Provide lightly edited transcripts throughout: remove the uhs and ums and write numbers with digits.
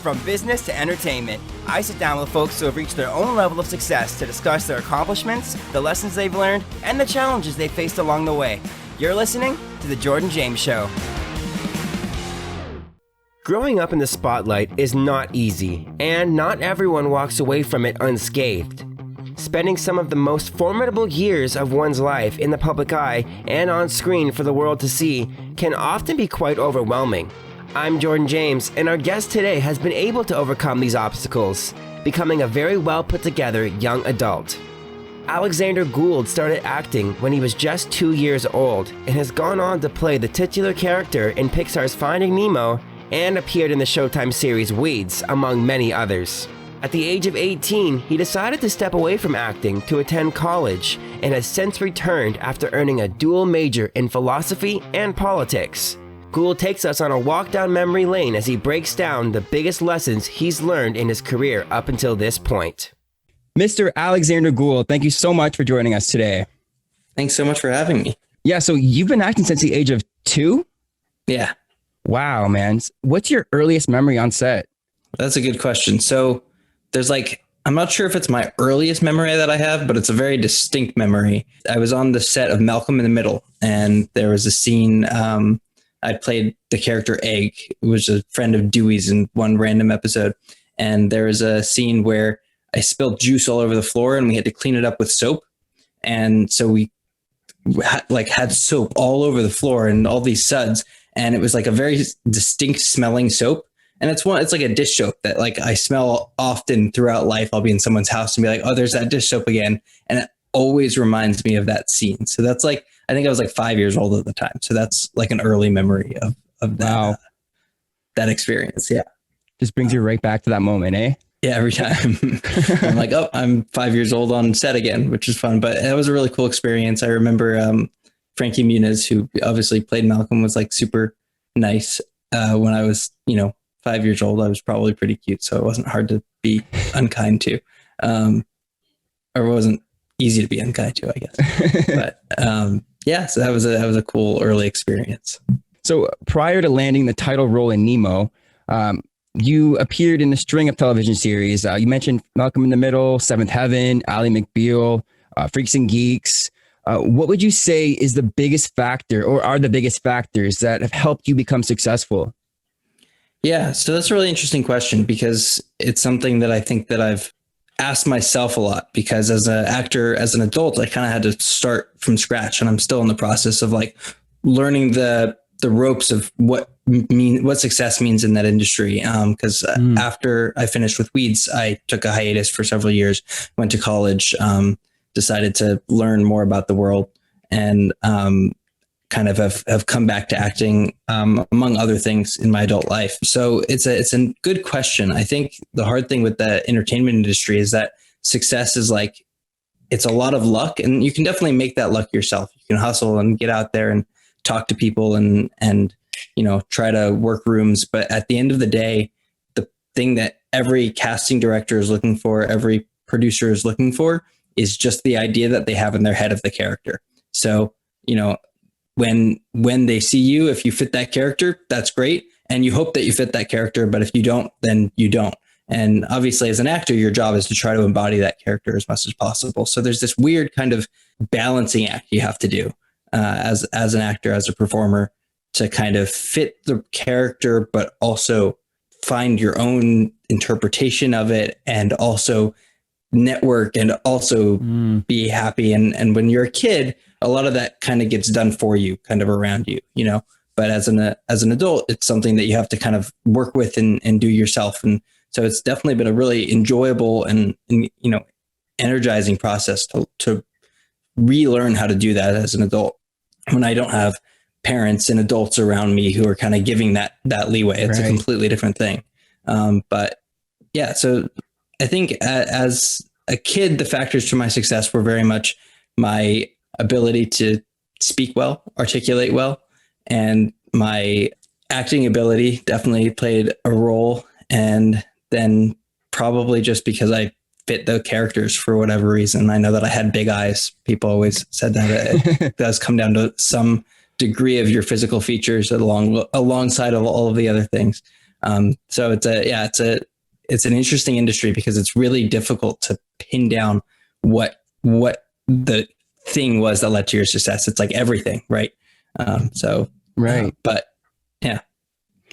From business to entertainment, I sit down with folks who have reached their own level of success to discuss their accomplishments, the lessons they've learned, and the challenges they faced along the way. You're listening to The Jordan James Show. Growing up in the spotlight is not easy, and not everyone walks away from it unscathed. Spending some of the most formidable years of one's life in the public eye and on screen for the world to see can often be quite overwhelming. I'm Jordan James, and our guest today has been able to overcome these obstacles, becoming a very well put together young adult. Alexander Gould started acting when he was just 2 years old and has gone on to play the titular character in Pixar's Finding Nemo and appeared in the Showtime series Weeds, among many others. At the age of 18, he decided to step away from acting to attend college and has since returned after earning a dual major in philosophy and politics. Gould takes us on a walk down memory lane as he breaks down the biggest lessons he's learned in his career up until this point. Mr. Alexander Gould, thank you so much for joining us today. Thanks so much for having me. Yeah, so you've been acting since the age of 2? Yeah. Wow, man. What's your earliest memory on set? That's a good question. So there's I'm not sure if it's my earliest memory that I have, but it's a very distinct memory. I was on the set of Malcolm in the Middle, and there was a scene, I played the character Egg, who was a friend of Dewey's in one random episode. And there was a scene where I spilled juice all over the floor and we had to clean it up with soap. And so we had soap all over the floor and all these suds. And it was like a very distinct smelling soap. And it's like a dish soap that I smell often throughout life. I'll be in someone's house and be like, oh, there's that dish soap again. And it always reminds me of that scene. So that's I think I was 5 years old at the time. So that's an early memory of that, wow. That experience. Yeah. Just brings you right back to that moment, eh? Yeah, every time. I'm like, oh, I'm 5 years old on set again, which is fun. But it was a really cool experience. I remember Frankie Muniz, who obviously played Malcolm, was super nice. When I was, 5 years old, I was probably pretty cute. So it wasn't hard to be unkind to. Or it wasn't easy to be unkind to, I guess. But yeah, so that was a cool early experience. So prior to landing the title role in Nemo, you appeared in a string of television series. You mentioned Malcolm in the Middle, Seventh Heaven, Ally McBeal, Freaks and Geeks. What would you say is the biggest factor, or are the biggest factors that have helped you become successful? Yeah, so that's a really interesting question, because it's something that I think that I've asked myself a lot, because as an actor, as an adult, I kind of had to start from scratch, and I'm still in the process of learning the ropes of what success means in that industry. Because after I finished with Weeds, I took a hiatus for several years, went to college, decided to learn more about the world, and kind of have come back to acting, among other things in my adult life. So it's a good question. I think the hard thing with the entertainment industry is that success is it's a lot of luck, and you can definitely make that luck yourself. You can hustle and get out there and talk to people and try to work rooms. But at the end of the day, the thing that every casting director is looking for, every producer is looking for, is just the idea that they have in their head of the character. So, when they see you, if you fit that character, that's great. And you hope that you fit that character, but if you don't, then you don't. And obviously as an actor, your job is to try to embody that character as much as possible. So there's this weird kind of balancing act you have to do as an actor, as a performer, to kind of fit the character, but also find your own interpretation of it, and also network, and also be happy. And when you're a kid, a lot of that kind of gets done for you, kind of around you, but as an adult, it's something that you have to kind of work with and do yourself. And so it's definitely been a really enjoyable and energizing process to relearn how to do that as an adult, when I don't have parents and adults around me who are kind of giving that leeway. It's right. A completely different thing. But yeah, so I think as a kid, the factors to my success were very much my ability to speak well, articulate well, and my acting ability definitely played a role. And then probably just because I fit the characters for whatever reason. I know that I had big eyes. People always said that it does come down to some degree of your physical features alongside of all of the other things. So it's an interesting industry because it's really difficult to pin down what the thing was that led to your success. It's like everything, right? Right. But yeah.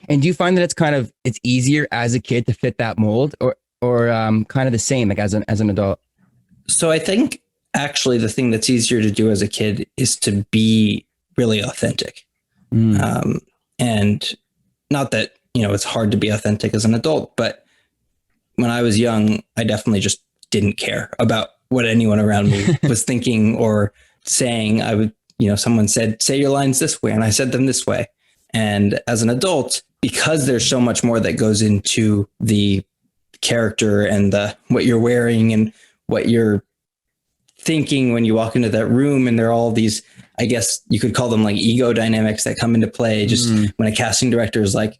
And do you find that it's easier as a kid to fit that mold, or kind of the same like as an adult? So I think actually the thing that's easier to do as a kid is to be really authentic. And not that, it's hard to be authentic as an adult, but when I was young, I definitely just didn't care about what anyone around me was thinking or saying. I would, someone said, say your lines this way, and I said them this way. And as an adult, because there's so much more that goes into the character and what you're wearing and what you're thinking when you walk into that room, and there are all these, I guess you could call them like ego dynamics that come into play. Just when a casting director is like,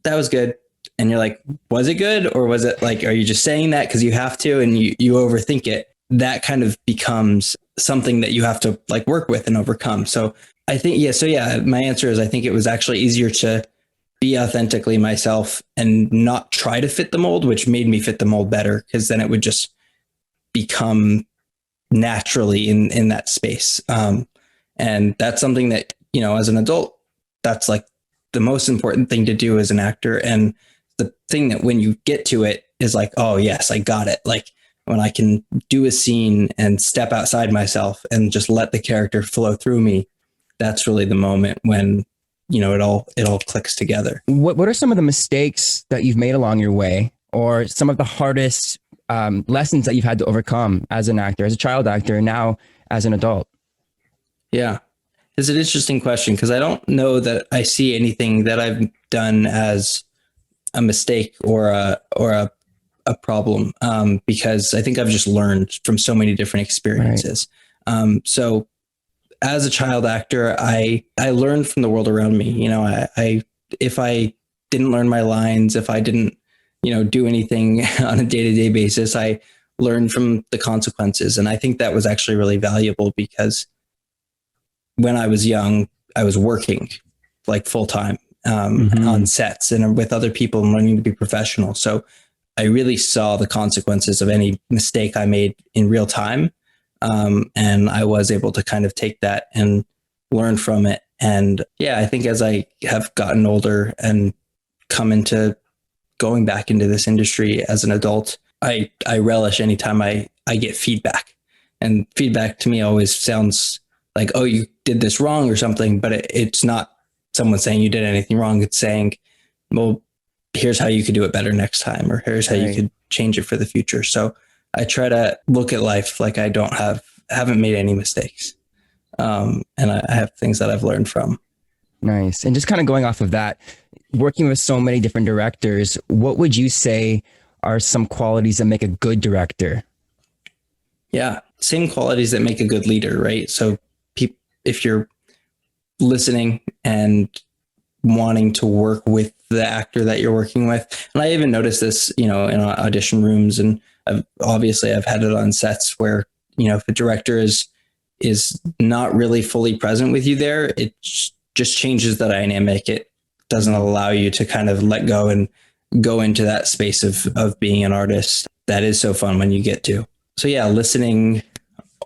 that was good. And you're like, was it good? Or was it like, are you just saying that because you have to, and you overthink it? That kind of becomes something that you have to like work with and overcome. So I think, my answer is I think it was actually easier to be authentically myself and not try to fit the mold, which made me fit the mold better, because then it would just become naturally in that space. And that's something that, as an adult, that's like the most important thing to do as an actor. And the thing that when you get to it is like, oh yes, I got it. Like when I can do a scene and step outside myself and just let the character flow through me, that's really the moment when, it all clicks together. What are some of the mistakes that you've made along your way, or some of the hardest lessons that you've had to overcome as an actor, as a child actor, and now as an adult? Yeah, it's an interesting question, because I don't know that I see anything that I've done as a mistake or a problem, because I think I've just learned from so many different experiences. Right. So as a child actor, I learned from the world around me. I if I didn't learn my lines, if I didn't, do anything on a day-to-day basis, I learned from the consequences. And I think that was actually really valuable, because when I was young, I was working like full time on sets and with other people and learning to be professional. So I really saw the consequences of any mistake I made in real time. And I was able to kind of take that and learn from it. And I think as I have gotten older and come into going back into this industry as an adult, I relish anytime I get feedback. And feedback to me always sounds like, oh, you did this wrong or something, but it's not someone saying you did anything wrong. It's saying, well, here's how you could do it better next time, or here's how you could change it for the future. So I try to look at life like I haven't made any mistakes. And I have things that I've learned from. Nice. And just kind of going off of that, working with so many different directors, what would you say are some qualities that make a good director? Yeah, same qualities that make a good leader, right? So if you're listening and wanting to work with the actor that you're working with, and I even noticed this, in audition rooms, and I've had it on sets where, if a director is not really fully present with you there, it just changes the dynamic. It doesn't allow you to kind of let go and go into that space of being an artist that is so fun when you get to. So listening,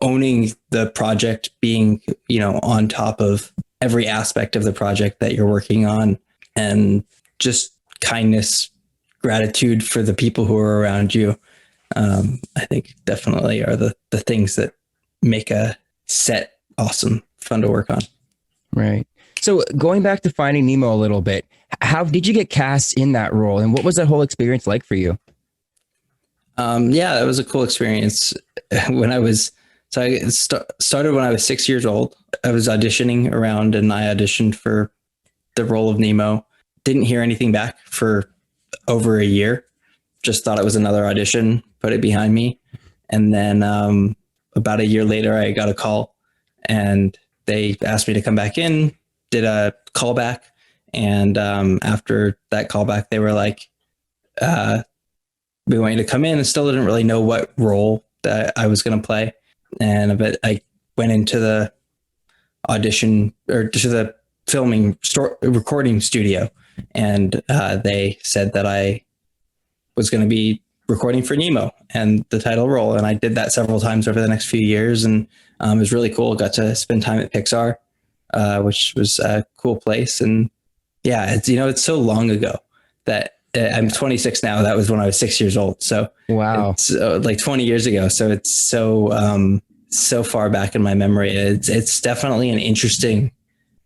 owning the project, being, on top of every aspect of the project that you're working on, and just kindness, gratitude for the people who are around you. I think definitely are the things that make a set awesome, fun to work on. Right. So going back to Finding Nemo a little bit, how did you get cast in that role, and what was that whole experience like for you? That was a cool experience. I started when I was 6 years old. I was auditioning around, and I auditioned for the role of Nemo. Didn't hear anything back for over a year. Just thought it was another audition, put it behind me. And then about a year later, I got a call, and they asked me to come back in, did a callback. And after that callback, they were like, we want you to come in, and still didn't really know what role that I was going to play. But I went into the audition, or to the recording studio, and they said that I was going to be recording for Nemo and the title role. And I did that several times over the next few years. And it was really cool. Got to spend time at Pixar, which was a cool place. And yeah, it's so long ago that I'm 26 now. That was when I was 6 years old. So wow, it's like 20 years ago. So it's so far back in my memory. It's definitely an interesting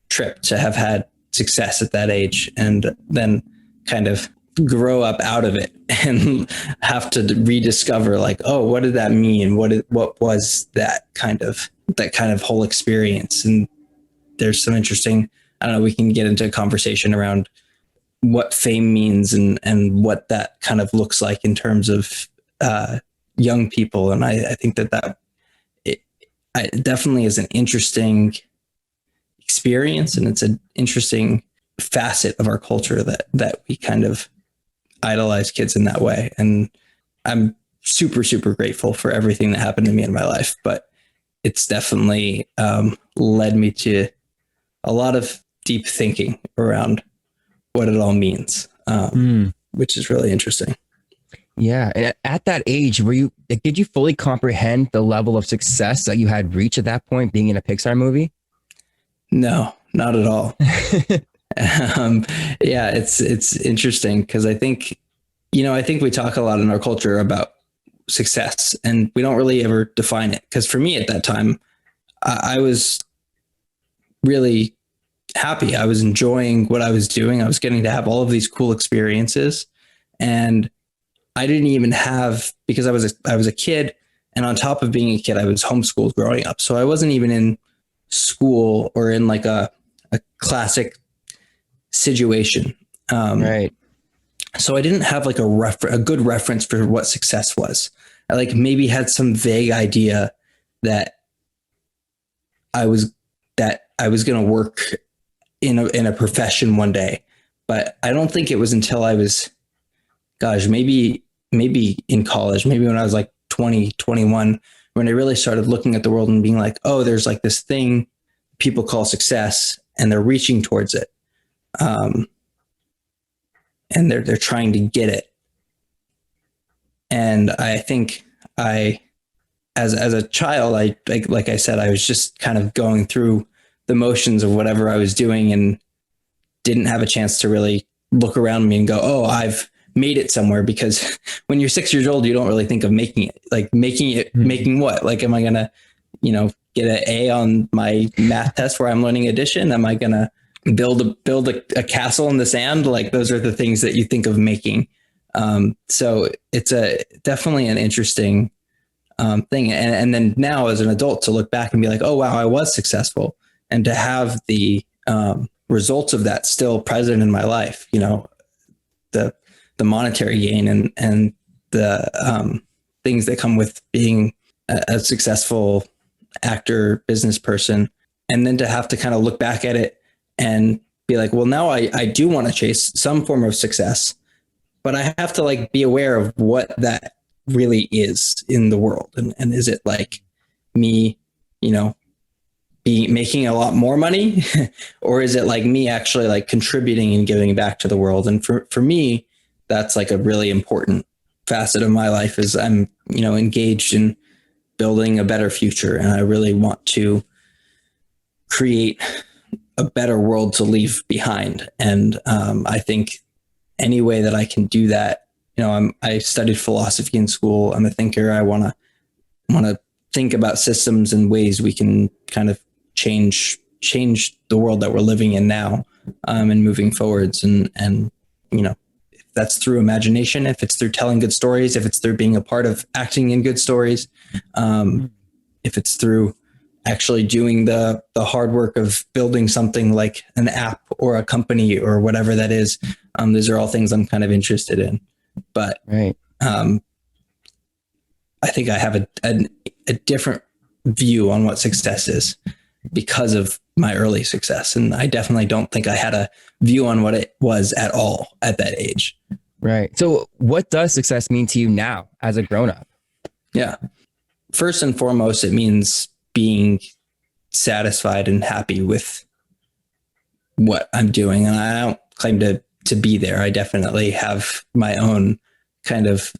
trip to have had success at that age and then kind of grow up out of it and have to rediscover like, oh, what did that mean? What was that kind of whole experience? And there's some interesting, I don't know, we can get into a conversation around what fame means and what that kind of looks like in terms of young people. And I think that it definitely is an interesting experience, and it's an interesting facet of our culture that we kind of idolize kids in that way. And I'm super, super grateful for everything that happened to me in my life, but it's definitely led me to a lot of deep thinking around what it all means, which is really interesting. Yeah. And at that age, did you fully comprehend the level of success that you had reached at that point, being in a Pixar movie? No, not at all. Yeah, it's interesting because I think we talk a lot in our culture about success and we don't really ever define it. Because for me at that time, I was really happy. I was enjoying what I was doing. I was getting to have all of these cool experiences, and I didn't even have, because I was a kid, and on top of being a kid, I was homeschooled growing up. So I wasn't even in school or in like a classic situation. Right. So I didn't have like a good reference for what success was. I like maybe had some vague idea that I was going to work in a profession one day, but I don't think it was until I was, maybe in college, maybe when I was like 20, 21, when I really started looking at the world and being like, oh, there's like this thing people call success and they're reaching towards it. And they're trying to get it. And I think as a child, like I said, I was just kind of going through the motions of whatever I was doing and didn't have a chance to really look around me and go, oh, I've made it somewhere. Because when you're 6 years old, you don't really think of making it. Like making what? Like, am I going to, get an A on my math test where I'm learning addition? Am I going to build a castle in the sand? Like, those are the things that you think of making. So it's definitely an interesting thing. And then now as an adult to look back and be like, oh, wow, I was successful. And to have the results of that still present in my life, the monetary gain and the things that come with being a successful actor, business person. And then to have to kind of look back at it and be like, well, now I do want to chase some form of success, but I have to like be aware of what that really is in the world. And is it like me, making a lot more money or is it like me actually like contributing and giving back to the world? And for me, that's like a really important facet of my life is I'm, engaged in building a better future. And I really want to create a better world to leave behind. And I think any way that I can do that, I studied philosophy in school. I'm a thinker. I want to think about systems and ways we can kind of change the world that we're living in now, and moving forwards. And if that's through imagination, if it's through telling good stories, if it's through being a part of acting in good stories, if it's through actually doing the hard work of building something like an app or a company or whatever that is. Those are all things I'm kind of interested in, but right. I think I have a different view on what success is because of my early success. And I definitely don't think I had a view on what it was at all at that age. Right. So what does success mean to you now as a grown-up? Yeah. First and foremost, it means being satisfied and happy with what I'm doing. And I don't claim to to be there. I definitely have my own kind of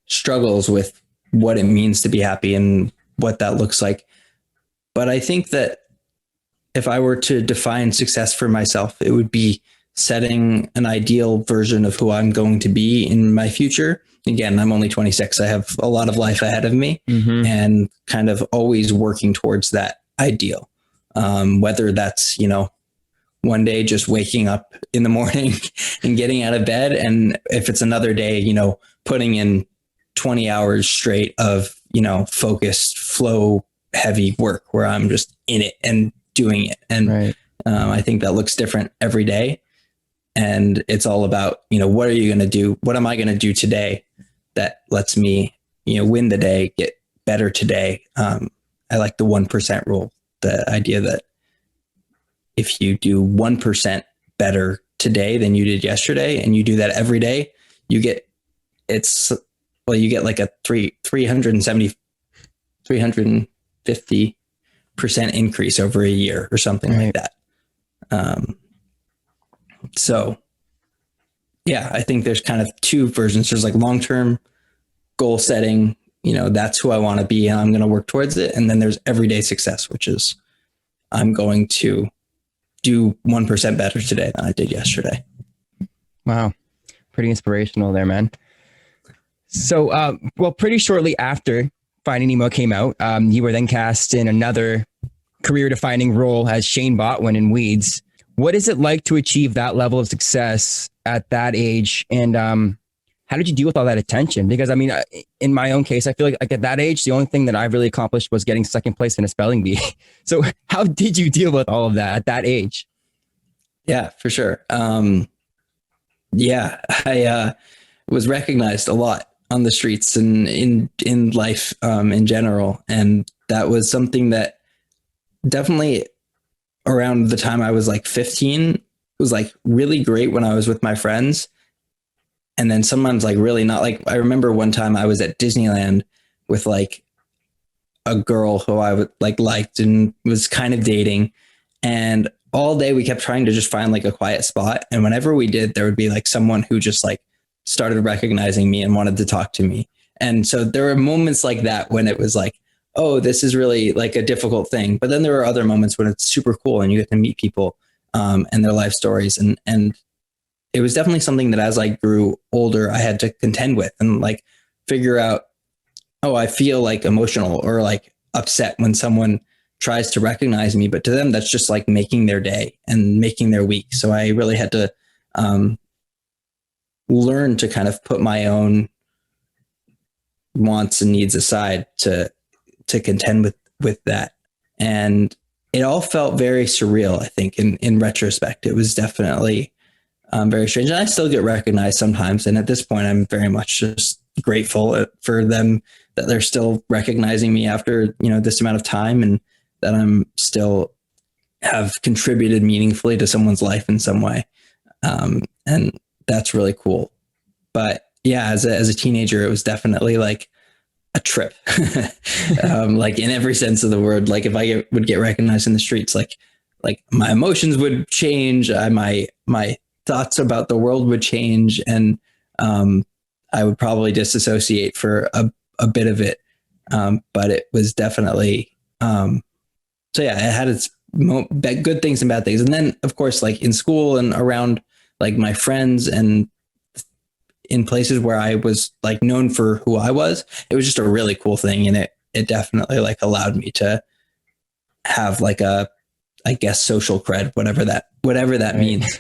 struggles with what it means to be happy and what that looks like. But I think that if I were to define success for myself, it would be setting an ideal version of who I'm going to be in my future. Again, I'm only 26. I have a lot of life ahead of me, and kind of always working towards that ideal. Whether that's, one day just waking up in the morning and getting out of bed. And if it's another day, putting in 20 hours straight of, focused, flow, heavy work where I'm just in it and doing it. And I think that looks different every day. And it's all about, what are you going to do? What am I going to do today that lets me, win the day, get better today? I like the 1% rule, the idea that if you do 1% better today than you did yesterday, and you do that every day, you get like a 350% increase over a year or something like that. So yeah, I think there's kind of two versions. There's like long-term goal setting, that's who I want to be and I'm going to work towards it. And then there's everyday success, which is I'm going to do 1% better today than I did yesterday. Wow. Pretty inspirational there, man. So, pretty shortly after Finding Nemo came out, you were then cast in another career-defining role as Shane Botwin in Weeds. What is it like to achieve that level of success at that age? And how did you deal with all that attention? Because in my own case, I feel like at that age, the only thing that I really accomplished was getting second place in a spelling bee. So how did you deal with all of that at that age? Yeah, for sure. I was recognized a lot on the streets and in life in general. And that was something that definitely around the time I was like 15 was like really great when I was with my friends. And then sometimes like really not. Like I remember one time I was at Disneyland with like a girl who I would liked and was kind of dating, and all day we kept trying to just find like a quiet spot. And whenever we did, there would be like someone who just like started recognizing me and wanted to talk to me. And so there were moments like that when it was like, oh, this is really like a difficult thing. But then there were other moments when it's super cool and you get to meet people and their life stories. And it was definitely something that as I grew older, I had to contend with and like figure out, oh, I feel like emotional or like upset when someone tries to recognize me, but to them, that's just like making their day and making their week. So I really had to learn to kind of put my own wants and needs aside to contend with that. And it all felt very surreal. I think in retrospect, it was definitely very strange. And I still get recognized sometimes. And at this point, I'm very much just grateful for them that they're still recognizing me after, this amount of time, and that I'm still have contributed meaningfully to someone's life in some way. And that's really cool. But yeah, as a teenager, it was definitely like a trip, like in every sense of the word. Like if I would get recognized in the streets, like my emotions would change. My thoughts about the world would change, and I would probably disassociate for a bit of it. But it was definitely, so yeah, it had its good things and bad things. And then of course, like in school and around like my friends and in places where I was like known for who I was, it was just a really cool thing. And it definitely like allowed me to have like I guess social cred, whatever that means.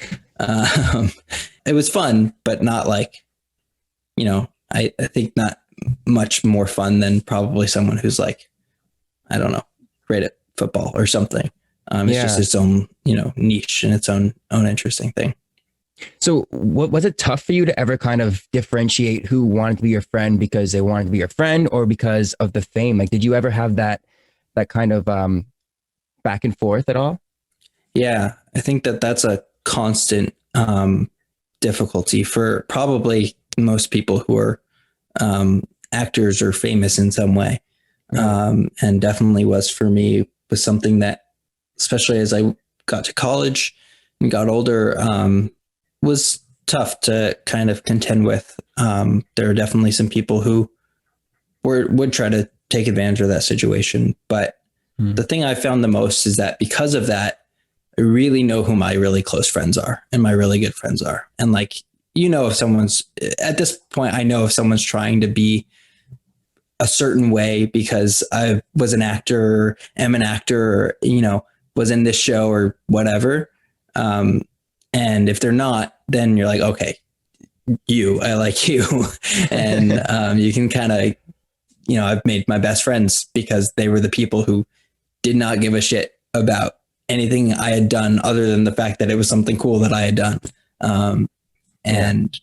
It was fun, but not like, I think not much more fun than probably someone who's like, I don't know, great at football or something. It's just its own, niche and its own interesting thing. So was it tough for you to ever kind of differentiate who wanted to be your friend because they wanted to be your friend or because of the fame? Like, did you ever have that kind of back and forth at all? Yeah, I think that's a constant difficulty for probably most people who are actors or famous in some way. And definitely was for me, was something that, especially as I got to college, got older, was tough to kind of contend with. There are definitely some people who would try to take advantage of that situation. But the thing I found the most is that because of that, I really know who my really close friends are and my really good friends are. And like, if someone's at this point, I know if someone's trying to be a certain way because I was an actor, am an actor, or, was in this show or whatever. And if they're not, then you're like, okay, I like you. And you can kind of, I've made my best friends because they were the people who did not give a shit about anything I had done other than the fact that it was something cool that I had done. And,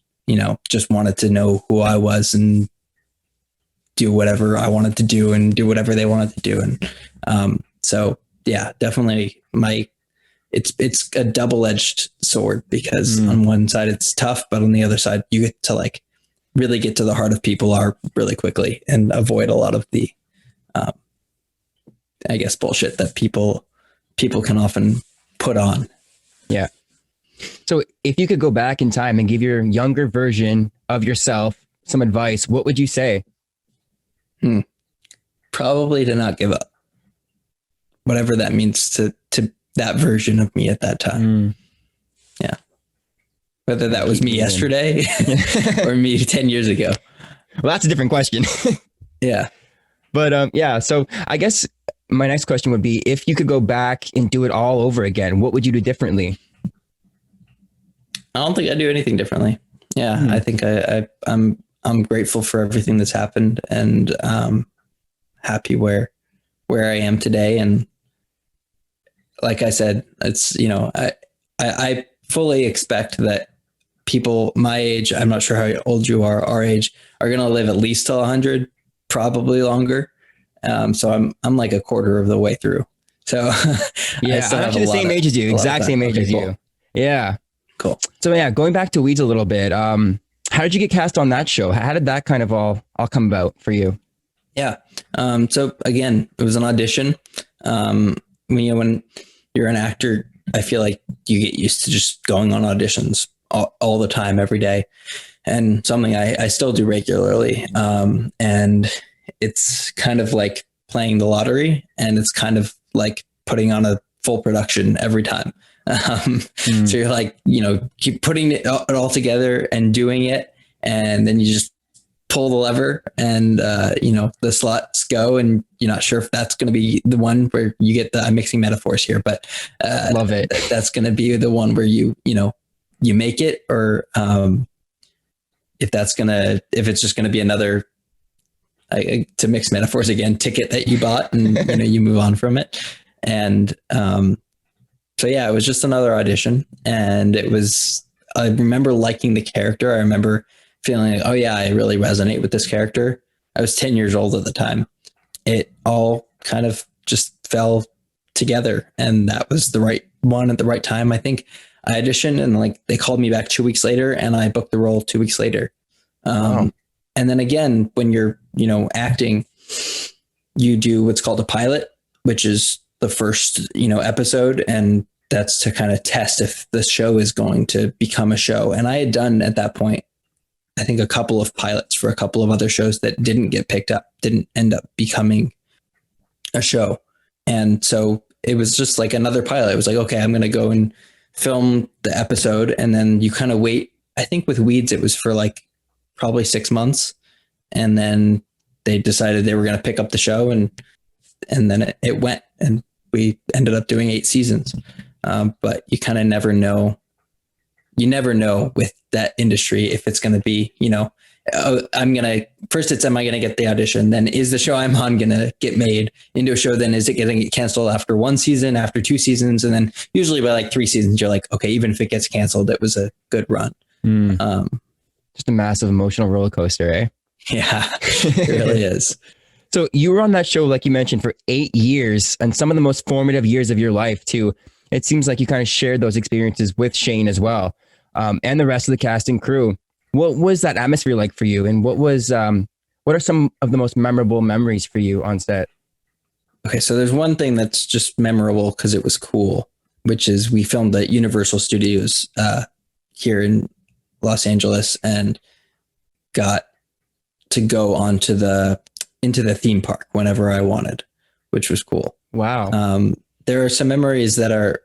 just wanted to know who I was and do whatever I wanted to do and do whatever they wanted to do. And so, yeah, definitely it's a double-edged sword because on one side it's tough, but on the other side you get to like really get to the heart of people are really quickly and avoid a lot of the, I guess, bullshit that people can often put on. Yeah. So if you could go back in time and give your younger version of yourself some advice, what would you say? Probably to not give up, whatever that means to that version of me at that time. Yeah. Whether that was me yesterday or me 10 years ago. Well, that's a different question. Yeah. But yeah, so I guess my next question would be, if you could go back and do it all over again, what would you do differently? I don't think I'd do anything differently. Yeah. I think I'm grateful for everything that's happened and happy where I am today. And like I said, it's, I fully expect that people my age, I'm not sure how old you are, our age, are going to live at least till 100, probably longer. So I'm like a quarter of the way through. So yeah, I'm actually the same age as you, exact same age as you. Yeah. Cool. So yeah, going back to Weeds a little bit, how did you get cast on that show? How did that kind of all come about for you? Yeah. So again, it was an audition. When you're an actor, I feel like you get used to just going on auditions all the time, every day. And something I still do regularly. And it's kind of like playing the lottery, and it's kind of like putting on a full production every time. So you're like, keep putting it all together and doing it. And then you just pull the lever and, the slots go, and you're not sure if that's going to be the one where you get I'm mixing metaphors here, but, love it. That's going to be the one where you make it, or, if it's just going to be another, to mix metaphors again, ticket that you bought and, you move on from it. And, so yeah, it was just another audition, and I remember liking the character. I remember feeling like, oh yeah, I really resonate with this character. I was 10 years old at the time. It all kind of just fell together, and that was the right one at the right time. I think I auditioned, and like they called me back 2 weeks later, and I booked the role 2 weeks later. Wow. And then again, when you're, acting, you do what's called a pilot, which is the first, episode. And that's to kind of test if the show is going to become a show. And I had done at that point, I think, a couple of pilots for a couple of other shows that didn't get picked up, didn't end up becoming a show. And so it was just like another pilot. It was like, okay, I'm going to go and film the episode. And then you kind of wait. I think with Weeds, it was for like probably 6 months. And then they decided they were going to pick up the show, and then it went, and we ended up doing 8 seasons. But you kind of never know. You never know with that industry if it's going to be, am I going to get the audition? Then is the show I'm on going to get made into a show? Then is it going to get canceled after 1 season, after 2 seasons? And then usually by like 3 seasons, you're like, okay, even if it gets canceled, it was a good run. Just a massive emotional roller coaster, eh? Yeah, it really is. So you were on that show, like you mentioned, for 8 years, and some of the most formative years of your life too. It seems like you kind of shared those experiences with Shane as well, and the rest of the cast and crew. What was that atmosphere like for you? And what are some of the most memorable memories for you on set? Okay, so there's one thing that's just memorable because it was cool. which is we filmed at Universal Studios here in Los Angeles and got to go into the theme park whenever I wanted, which was cool. Wow. There are some memories that are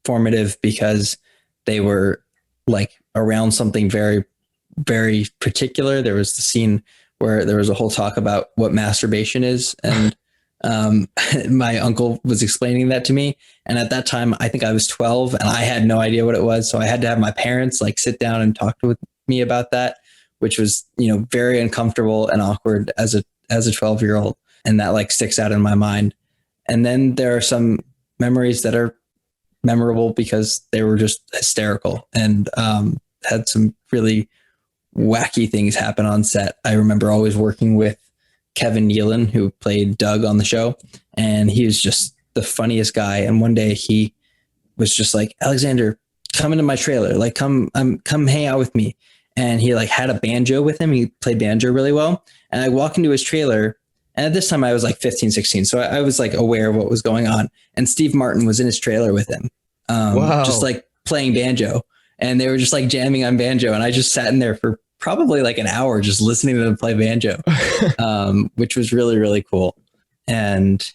formative because they were like around something very, very particular. There was the scene where there was a whole talk about what masturbation is. And my uncle was explaining that to me. And at that time, I think I was 12 and I had no idea what it was. So I had to have my parents like sit down and talk with me about that, which was, very uncomfortable and awkward as a 12-year-old. And that like sticks out in my mind. And then there are some memories that are memorable because they were just hysterical and had some really wacky things happen on set. I remember always working with Kevin Nealon, who played Doug on the show, and he was just the funniest guy. And one day he was just like, Alexander, come into my trailer, like come hang out with me. And he like had a banjo with him. He played banjo really well. And I walk into his trailer. And at this time I was like 15, 16. So I was like aware of what was going on. And Steve Martin was in his trailer with him, Wow. just like playing banjo. And they were just like jamming on banjo. And I just sat in there for probably like an hour just listening to them play banjo, which was really, really cool. And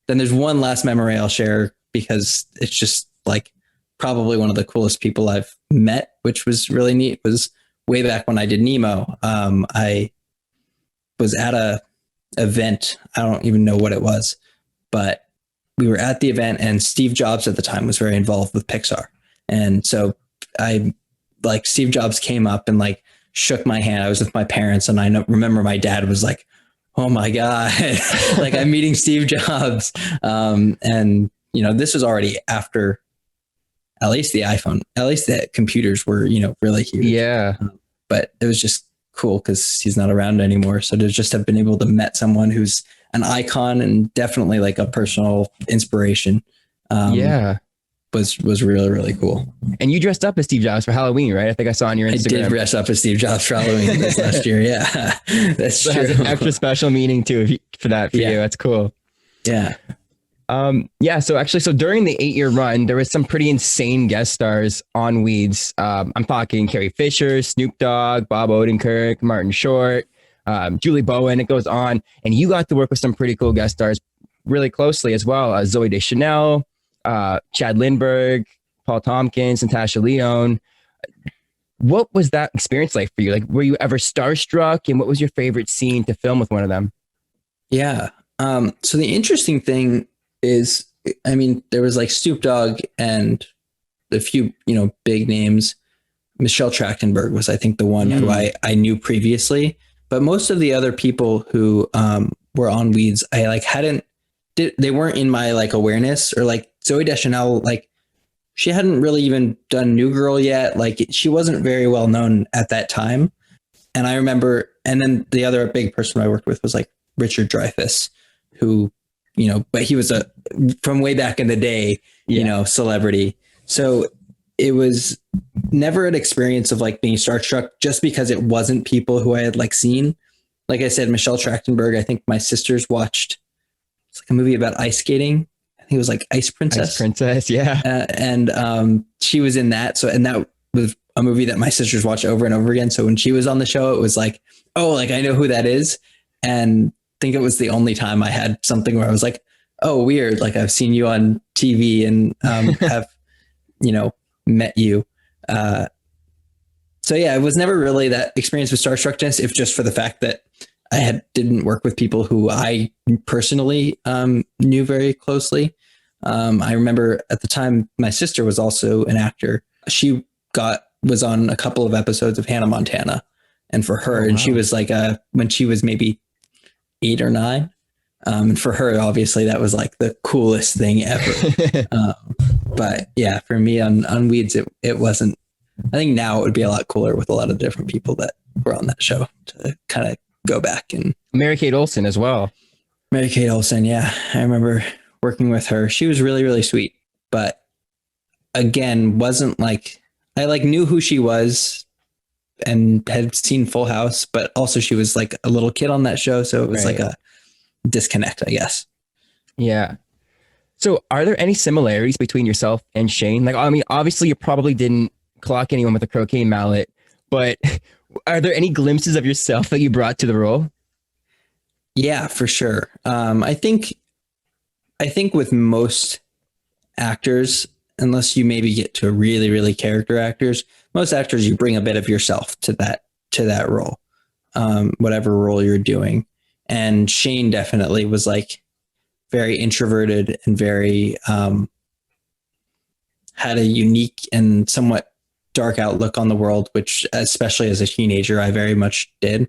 then there's one last memory I'll share because it's just like probably one of the coolest people I've met, which was really neat. Was way back when I did Nemo. I was at a event. I don't even know what it was, but we were at the event and Steve Jobs at the time was very involved with Pixar. And so Steve Jobs came up and like shook my hand. I was with my parents and I remember my dad was like, oh my God, like I'm meeting Steve Jobs. And this was already after at least the iPhone, at least the computers were, really huge. Yeah. But it was just cool because he's not around anymore. So to just have been able to met someone who's an icon and definitely like a personal inspiration. Was really, really cool. And you dressed up as Steve Jobs for Halloween, right? I think I saw on your Instagram. I did dress up as Steve Jobs for Halloween this last year. Yeah, that's So true. it has an extra special meaning too for you. That's cool. Yeah. So during the 8-year run, there was some pretty insane guest stars on Weeds. I'm talking Carrie Fisher, Snoop Dogg, Bob Odenkirk, Martin Short, Julie Bowen. It goes on, and you got to work with some pretty cool guest stars really closely as well. Zoe Deschanel, Chad Lindbergh, Paul Tompkins, Natasha Lyonne. What was that experience like for you? Like, were you ever starstruck? And what was your favorite scene to film with one of them? Yeah. So the interesting thing is, there was like Snoop Dogg and a few, big names. Michelle Trachtenberg was, I think, the one who I knew previously, but most of the other people who were on Weeds, I like they weren't in my like awareness. Or like Zoe Deschanel, like she hadn't really even done New Girl yet. Like she wasn't very well known at that time. And I remember, and then the other big person I worked with was like Richard Dreyfuss, who, but he was from way back in the day, celebrity. So it was never an experience of like being starstruck just because it wasn't people who I had like seen. Like I said, Michelle Trachtenberg, I think my sisters watched, it's like a movie about ice skating. I think it was like Ice Princess. Ice Princess, yeah. And she was in that. So, and that was a movie that my sisters watched over and over again. So when she was on the show, it was like, oh, like I know who that is. And I think it was the only time I had something where I was like, oh, weird. Like I've seen you on TV and have, met you. So yeah, it was never really that experience with starstruckness, if just for the fact that I didn't work with people who I personally knew very closely. I remember at the time, my sister was also an actor. She was on a couple of episodes of Hannah Montana. And for her, and she was like, when she was maybe 8 or 9. And for her, obviously that was like the coolest thing ever. But yeah, for me on Weeds, it wasn't. I think now it would be a lot cooler with a lot of different people that were on that show to kind of go back. And Mary-Kate Olsen as well. Mary-Kate Olsen. Yeah. I remember working with her. She was really, really sweet, but again, wasn't like, I like knew who she was and had seen Full House, but also she was like a little kid on that show. So it was like a disconnect, I guess. Yeah. So, are there any similarities between yourself and Shane? Like, I mean, obviously, you probably didn't clock anyone with a croquet mallet, but are there any glimpses of yourself that you brought to the role? Yeah, for sure. I think with most actors, unless you maybe get to really, really character actors, most actors, you bring a bit of yourself to that role, whatever role you're doing. And Shane definitely was like very introverted and very had a unique and somewhat dark outlook on the world, which especially as a teenager, I very much did.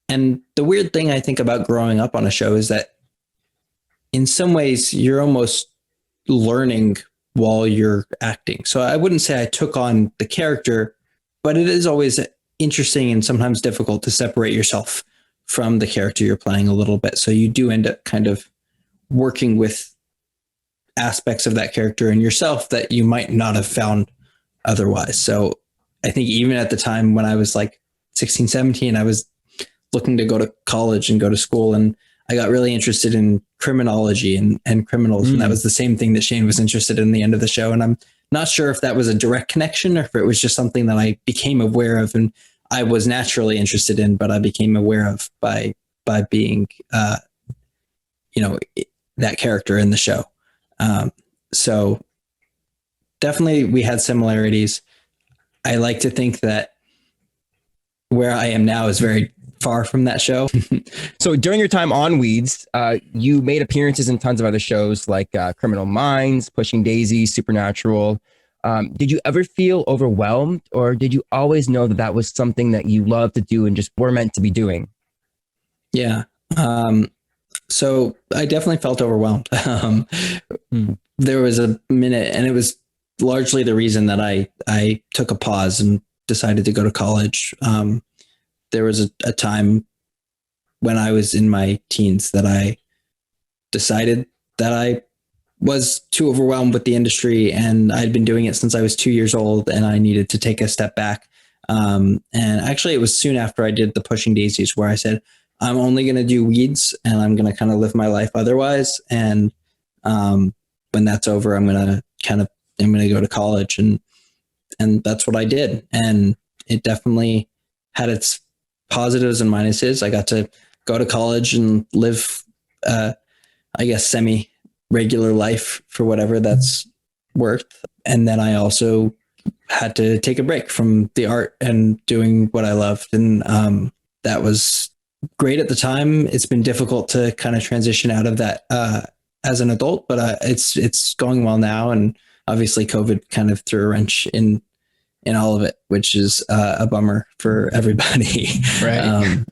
And the weird thing I think about growing up on a show is that in some ways you're almost learning while you're acting. So I wouldn't say I took on the character, but it is always interesting and sometimes difficult to separate yourself from the character you're playing a little bit. So you do end up kind of working with aspects of that character and yourself that you might not have found otherwise. So I think even at the time when I was like 16, 17, I was looking to go to college and go to school. And I got really interested in criminology and criminals. And that was the same thing that Shane was interested in the end of the show. And I'm not sure if that was a direct connection or if it was just something that I became aware of and I was naturally interested in, but I became aware of by being, that character in the show. So definitely we had similarities. I like to think that where I am now is very far from that show. So during your time on Weeds, you made appearances in tons of other shows like Criminal Minds, Pushing Daisies, Supernatural. Did you ever feel overwhelmed, or did you always know that that was something that you loved to do and just were meant to be doing? Yeah. So I definitely felt overwhelmed. There was a minute, and it was largely the reason that I took a pause and decided to go to college. There was a time when I was in my teens that I decided that I was too overwhelmed with the industry, and I'd been doing it since I was 2 years old, and I needed to take a step back. And actually, it was soon after I did the Pushing Daisies where I said, I'm only going to do Weeds, and I'm going to kind of live my life otherwise. And when that's over, I'm going to go to college, and that's what I did. And it definitely had its positives and minuses. I got to go to college and live, I guess, semi-regular life for whatever that's worth. And then I also had to take a break from the art and doing what I loved. And that was great at the time. It's been difficult to kind of transition out of that as an adult, but it's going well now. And obviously COVID kind of threw a wrench in all of it, which is a bummer for everybody. Right.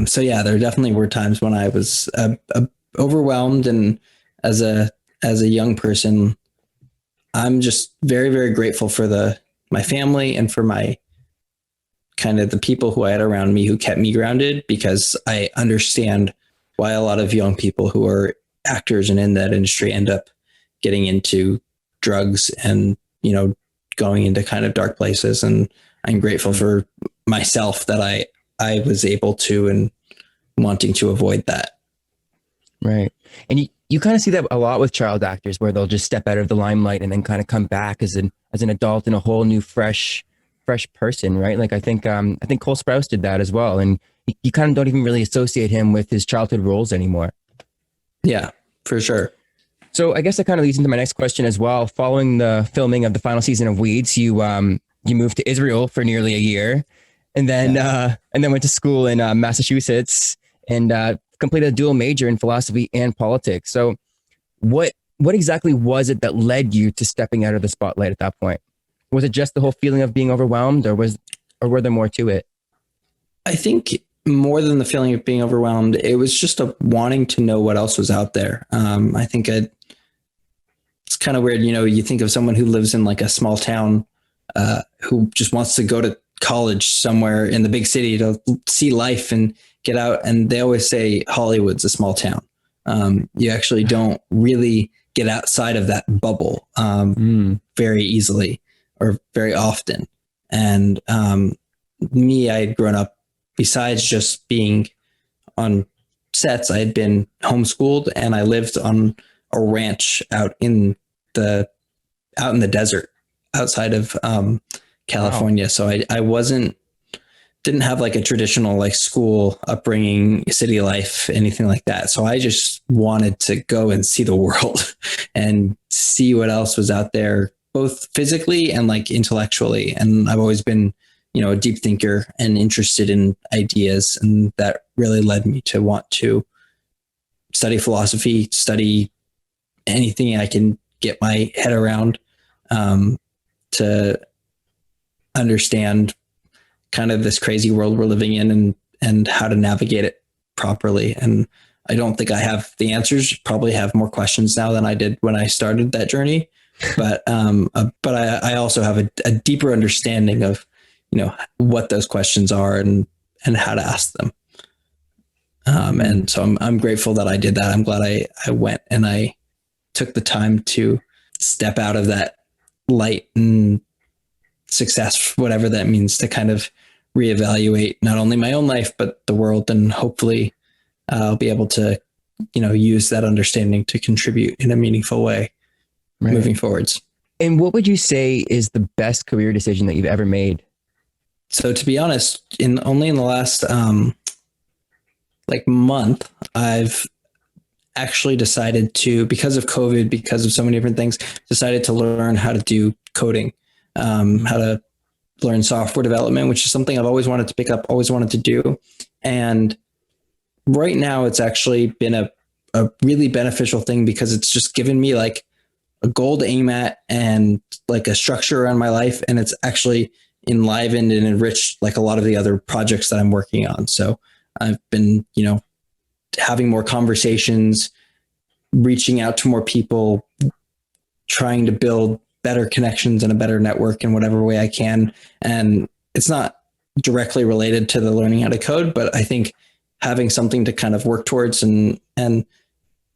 So yeah, there definitely were times when I was overwhelmed, and as a young person, I'm just very, very grateful for my family and for my kind of the people who I had around me who kept me grounded, because I understand why a lot of young people who are actors and in that industry end up getting into drugs and, going into kind of dark places. And I'm grateful for myself that I was able to and wanting to avoid that. Right. And you kind of see that a lot with child actors, where they'll just step out of the limelight and then kind of come back as an adult and a whole new fresh person, right? Like I think Cole Sprouse did that as well. And you kind of don't even really associate him with his childhood roles anymore. Yeah, for sure. So I guess that kind of leads into my next question as well. Following the filming of the final season of Weeds, you moved to Israel for nearly a year, and then went to school in Massachusetts and completed a dual major in philosophy and politics. So what exactly was it that led you to stepping out of the spotlight at that point? Was it just the whole feeling of being overwhelmed, or were there more to it? I think more than the feeling of being overwhelmed, it was just a wanting to know what else was out there. I think it's kind of weird, you think of someone who lives in like a small town, who just wants to go to college somewhere in the big city to see life and get out. And they always say Hollywood's a small town. You actually don't really get outside of that bubble very easily or very often. And me, I had grown up, besides just being on sets, I had been homeschooled, and I lived on a ranch out in the desert outside of California. Wow. So I didn't have like a traditional like school upbringing, city life, anything like that. So I just wanted to go and see the world and see what else was out there, both physically and like intellectually. And I've always been, a deep thinker and interested in ideas. And that really led me to want to study philosophy, study anything I can get my head around, to understand kind of this crazy world we're living in and how to navigate it properly. And I don't think I have the answers. Probably have more questions now than I did when I started that journey. But I also have a deeper understanding of, what those questions are and how to ask them. And so I'm grateful that I did that. I'm glad I went and I took the time to step out of that light and success, whatever that means, to kind of reevaluate not only my own life, but the world. And hopefully I'll be able to, use that understanding to contribute in a meaningful way moving forwards. And what would you say is the best career decision that you've ever made? So to be honest, only in the last month, I've actually decided to, because of COVID, because of so many different things, decided to learn how to do coding, how to learn software development, which is something I've always wanted to pick up, always wanted to do. And right now it's actually been a really beneficial thing, because it's just given me like a goal to aim at and like a structure around my life. And it's actually enlivened and enriched like a lot of the other projects that I'm working on. So I've been, having more conversations, reaching out to more people, trying to build better connections and a better network in whatever way I can. And it's not directly related to the learning how to code, but I think having something to kind of work towards, and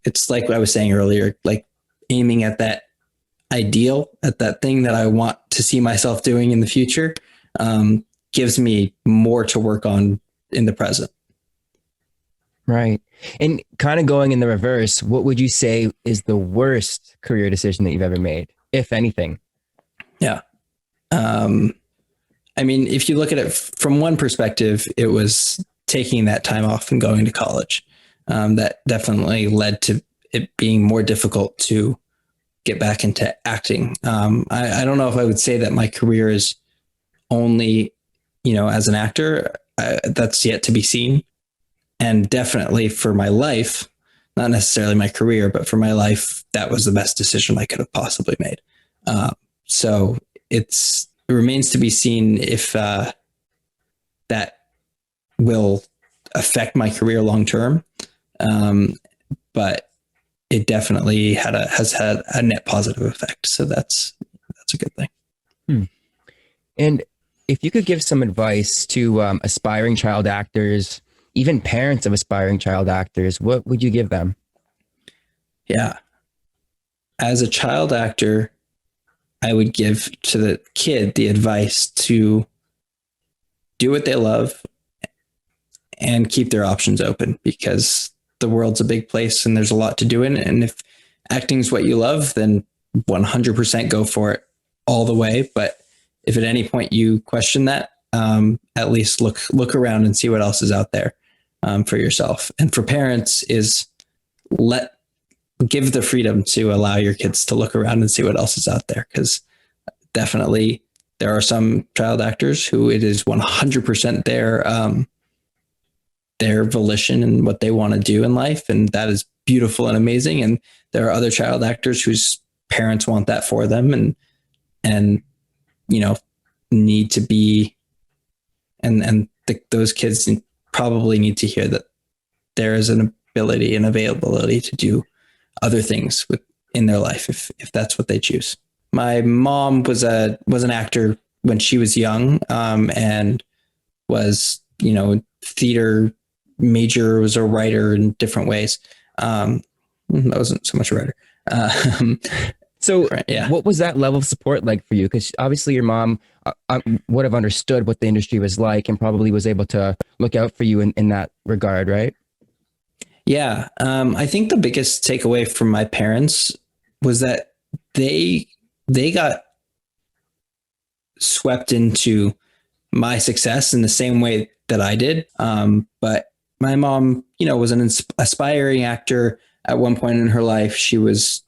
it's like what I was saying earlier, like aiming at that ideal, at that thing that I want to see myself doing in the future, gives me more to work on in the present. Right. And kind of going in the reverse, what would you say is the worst career decision that you've ever made, if anything? Yeah. I mean, if you look at it from one perspective, it was taking that time off and going to college. That definitely led to it being more difficult to get back into acting. I don't know if I would say that my career is only, as an actor. That's yet to be seen. And definitely for my life, not necessarily my career, but for my life, that was the best decision I could have possibly made. So it remains to be seen if that will affect my career long term. But it definitely has had a net positive effect. So that's a good thing. And if you could give some advice to aspiring child actors, even parents of aspiring child actors, what would you give them? Yeah. As a child actor, I would give to the kid the advice to do what they love and keep their options open, because the world's a big place and there's a lot to do in it. And if acting is what you love, then 100% go for it all the way. But if at any point you question that, at least look around and see what else is out there for yourself. And for parents is give the freedom to allow your kids to look around and see what else is out there. Because definitely there are some child actors who it is 100% their volition and what they want to do in life. And that is beautiful and amazing. And there are other child actors whose parents want that for them and need to be, those kids probably need to hear that there is an ability and availability to do other things in their life if that's what they choose. My mom was an actor when she was young, and was, theater major, was a writer in different ways. I wasn't so much a writer. So yeah. What was that level of support like for you? Because obviously your mom would have understood what the industry was like and probably was able to look out for you in that regard, right? Yeah. I think the biggest takeaway from my parents was that they got swept into my success in the same way that I did. But my mom, was an aspiring actor at one point in her life. She was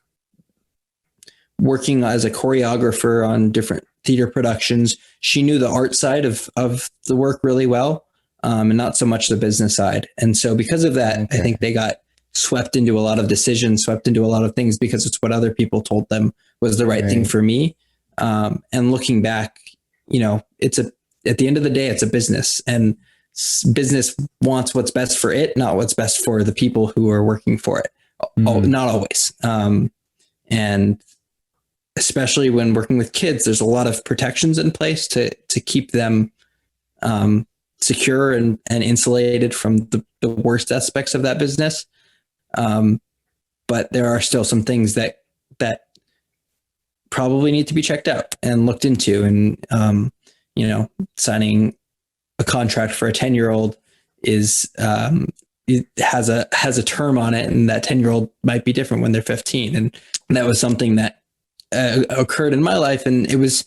working as a choreographer on different theater productions. She knew the art side of the work really well, and not so much the business side. And so because of that, okay. I think they got swept into a lot of decisions, swept into a lot of things because it's what other people told them was the right thing for me. And looking back, at the end of the day, it's a business, and business wants what's best for it, not what's best for the people who are working for it. Not always. And especially when working with kids, there's a lot of protections in place to keep them secure and insulated from the worst aspects of that business. But there are still some things that probably need to be checked out and looked into. And, signing a contract for a 10-year-old is, it has a term on it, and that 10-year-old might be different when they're 15. And that was something that occurred in my life, and it was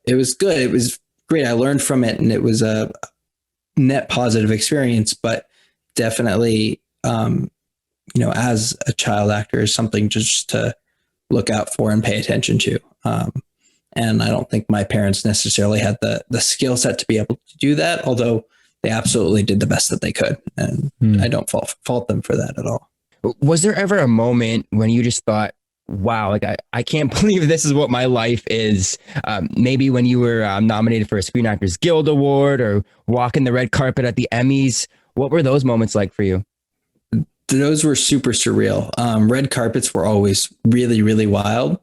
good. It was great. I learned from it, and it was a net positive experience, but definitely, as a child actor is something just to look out for and pay attention to. And I don't think my parents necessarily had the skill set to be able to do that, although they absolutely did the best that they could. And I don't fault them for that at all. Was there ever a moment when you just thought, wow, like I can't believe this is what my life is? Maybe when you were nominated for a Screen Actors Guild Award or walking the red carpet at the Emmys. What were those moments like for you? Those were super surreal. Red carpets were always really, really wild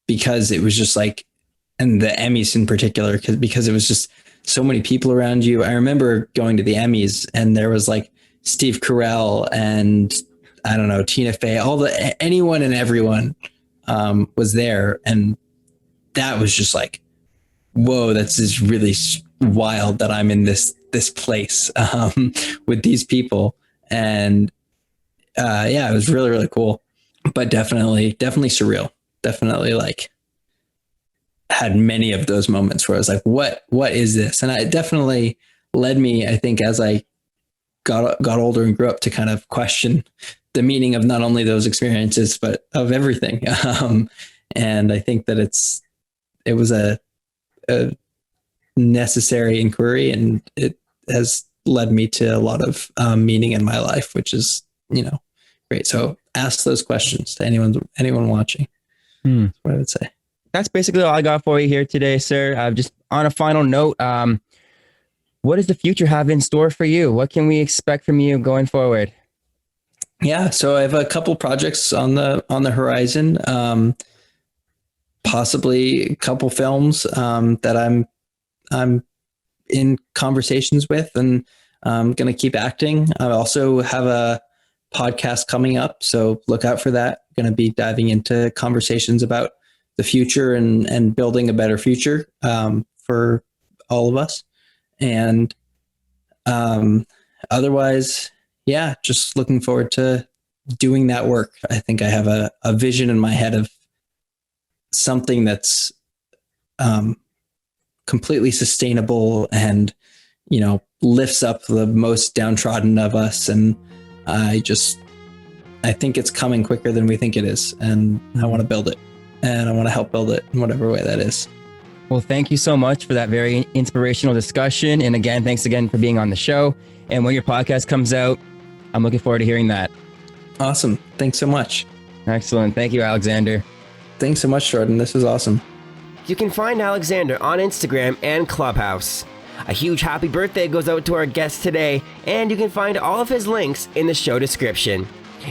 because it was just like, and the Emmys in particular, because it was just so many people around you. I remember going to the Emmys and there was like Steve Carell and I don't know, Tina Fey, anyone and everyone was there. And that was just like, whoa, that's just really wild that I'm in this place with these people. And it was really, really cool, but definitely surreal. Definitely like had many of those moments where I was like, what is this? And it definitely led me, I think, as I got older and grew up to kind of question the meaning of not only those experiences, but of everything. And I think that it was a necessary inquiry, and it has led me to a lot of meaning in my life, which is, great. So ask those questions to anyone watching. That's what I would say. That's basically all I got for you here today, sir. Just on a final note, what does the future have in store for you? What can we expect from you going forward? Yeah, so I have a couple projects on the horizon, possibly a couple films that I'm in conversations with, and I'm going to keep acting. I also have a podcast coming up, so look out for that. Going to be diving into conversations about the future and building a better future for all of us. And otherwise, yeah, just looking forward to doing that work. I think I have a vision in my head of something that's completely sustainable and, lifts up the most downtrodden of us. And I think it's coming quicker than we think it is. And I want to build it, and I want to help build it in whatever way that is. Well, thank you so much for that very inspirational discussion. And again, thanks again for being on the show. And when your podcast comes out, I'm looking forward to hearing that. Awesome. Thanks so much. Excellent. Thank you, Alexander. Thanks so much, Jordan. This is awesome. You can find Alexander on Instagram and Clubhouse. A huge happy birthday goes out to our guest today, and you can find all of his links in the show description.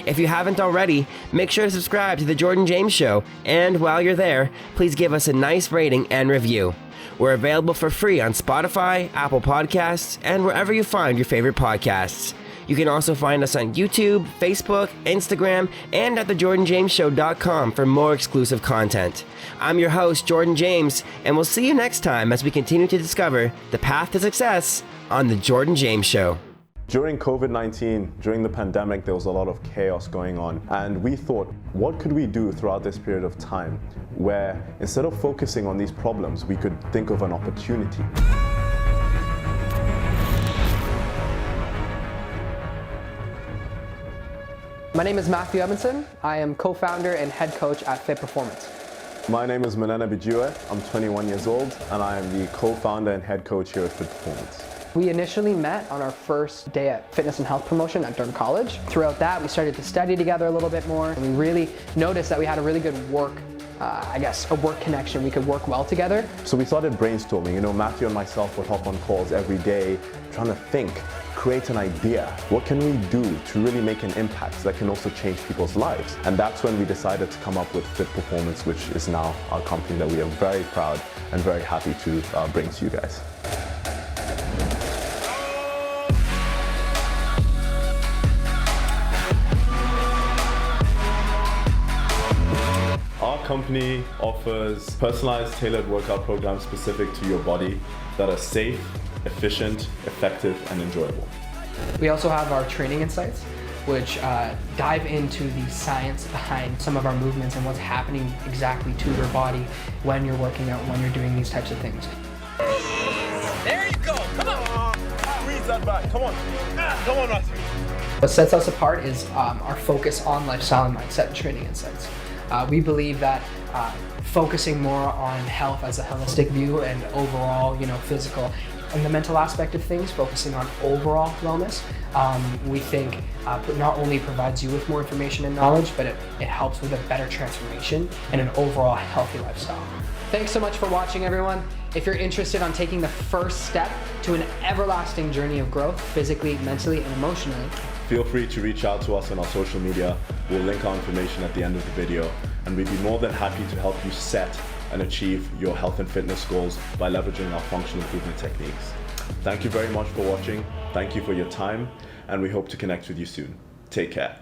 If you haven't already, make sure to subscribe to The Jordan James Show, and while you're there, please give us a nice rating and review. We're available for free on Spotify, Apple Podcasts, and wherever you find your favorite podcasts. You can also find us on YouTube, Facebook, Instagram, and at thejordanjamesshow.com for more exclusive content. I'm your host, Jordan James, and we'll see you next time as we continue to discover the path to success on The Jordan James Show. During COVID-19, during the pandemic, there was a lot of chaos going on, and we thought, what could we do throughout this period of time where instead of focusing on these problems, we could think of an opportunity. My name is Matthew Evanson. I am co-founder and head coach at F.I.T Performance. My name is Manana Bijue. I'm 21 years old, and I am the co-founder and head coach here at F.I.T Performance. We initially met on our first day at fitness and health promotion at Durham College. Throughout that, we started to study together a little bit more, and we really noticed that we had a really good work connection. We could work well together. So we started brainstorming. You know, Matthew and myself would hop on calls every day, trying to think, create an idea. What can we do to really make an impact that can also change people's lives? And that's when we decided to come up with F.I.T Performance, which is now our company that we are very proud and very happy to bring to you guys. Our company offers personalized, tailored workout programs specific to your body that are safe, efficient, effective, and enjoyable. We also have our training insights, which dive into the science behind some of our movements and what's happening exactly to your body when you're working out, when you're doing these types of things. There you go, come on! Squeeze that back, come on. Come on, Matthew. What sets us apart is our focus on lifestyle and mindset and training insights. We believe that focusing more on health as a holistic view and overall, physical and the mental aspect of things, focusing on overall wellness, we think not only provides you with more information and knowledge, but it helps with a better transformation and an overall healthy lifestyle. Thanks so much for watching, everyone. If you're interested on taking the first step to an everlasting journey of growth, physically, mentally, and emotionally, feel free to reach out to us on our social media. We'll link our information at the end of the video, and we'd be more than happy to help you set and achieve your health and fitness goals by leveraging our functional improvement techniques. Thank you very much for watching. Thank you for your time, and we hope to connect with you soon. Take care.